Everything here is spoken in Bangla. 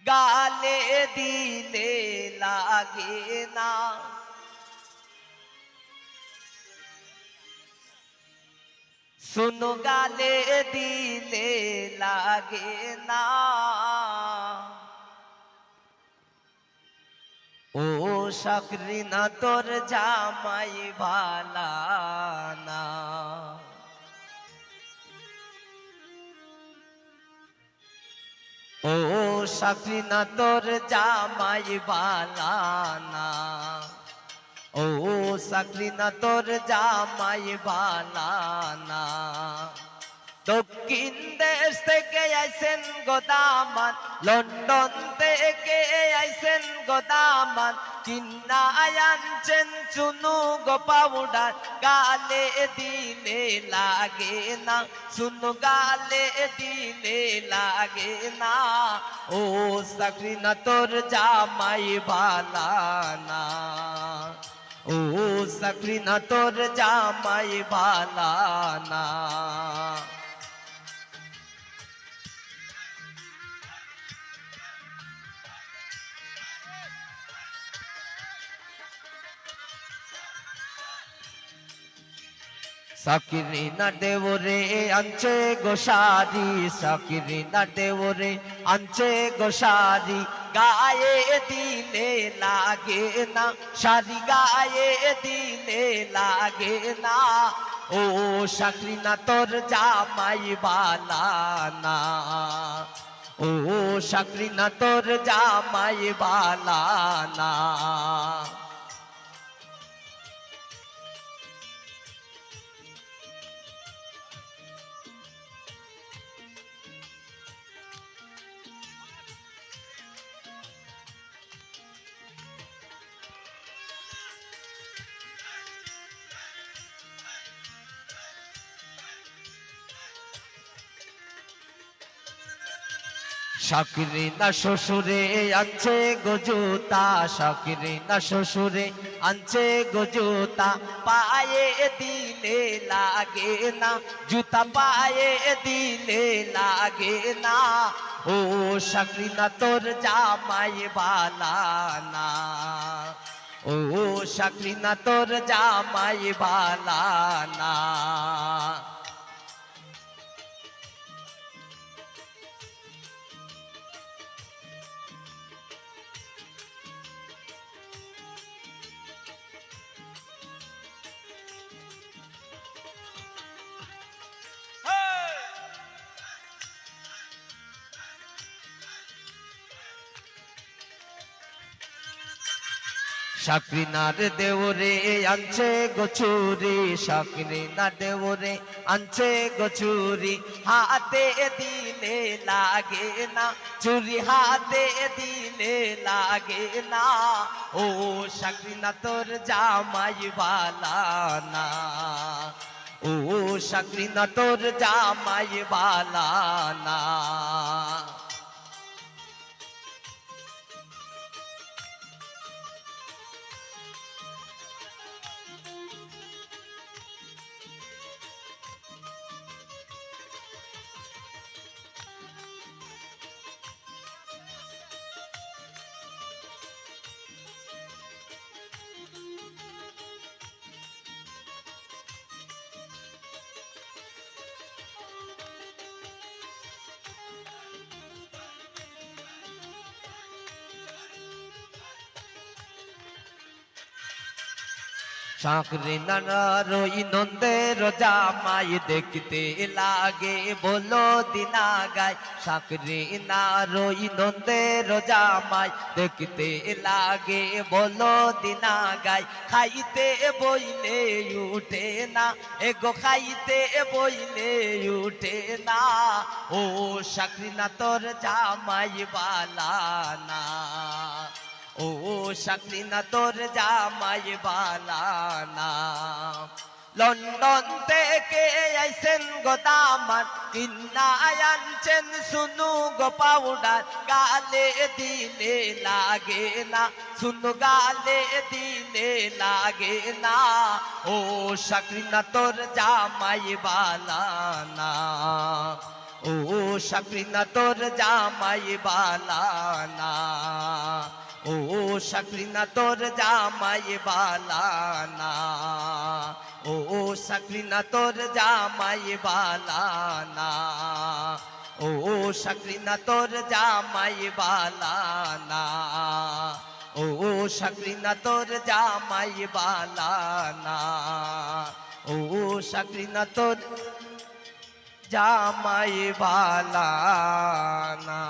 গালে দিলে লাগে না, শুনো গালে দিলে লাগে না। ও শাকরিনা তোর জামাই ভালা না। ও শাকরিনা তোর জামাই ভালা না। ও শাকরিনা তোর জামাই ভালা না। দক্ষিণ দেশ থেকে আইসেন গোদামান, লন্ডন থেকে আইসেন গোদামান, কিন্না আনছেন চুনু গো পাউডার, গালে দিলে লাগে না, শুনু গালে দিলে লাগে না। ও শাকরিনা তোর জামাই ভালা না। ও শাকরিনা তোর জামাই ভালা না। শাকরিনা দেওরে আনছে গোসারি, শাকরিনা দেওরে আনছে গোসারি, গায়ে দিলে লাগে না, সারি গায়ে দিলে লাগে না। ও শাকরিনা তোর জামাই ভালা না। ও শাকরিনা তোর জামাই ভালা না। শাকরিনা শ্বশুরে আনছে গজুতা, শাকরিনা শ্বশুরে আনছে গজুতা, পায়ে দিলে লাগে না, জুতা পায়ে দিলে লাগে না। ও শাকরিনা তোর জামাই ভালা না। ও শাকরিনা তোর জামাই ভালা না। শাকরিনার দেওরে আনছে গছুরি, শাকরিনার দেওরে আনছে গছুরি, হাতে দিলে লাগে না, চুরি হাতে দিলে লাগে না। ও শাকরিনা তোর জামাই ভালা না। ও শাকরিনা তোর জামাই ভালা না। শাকরিনার ওই নন্দের জামাই দেখতে লাগে বলো দিনা গায়, শাকরিনার ওই নন্দের জামাই দেখতে লাগে বলো দিনা গায়, খাইতে বইলে উঠে না, এগো খাইতে বইলে উঠে না। ও শাকরিনা তোর জামাই ভালা না। ও শাকরিনা তোর জামাই ভালা না। লন্ডন থেকে আইসেন গোদামান, কিন্না আনছেন শুনু গো পাউডার, গালে দিলে লাগে না, শুনু গালে দিলে লাগে না। ও শাকরিনা তোর জামাই ভালা না। ও শাকরিনা তোর জামাই বালানা ও শাকরিনা তোর জামাই বালানা ও শাকরিনা তোর জামাই বালানা ও শাকরিনা তোর জামাই বালানা ও শাকরিনা তোর জামাই বালানা ও শাকরিনা তোর জামাই বালানা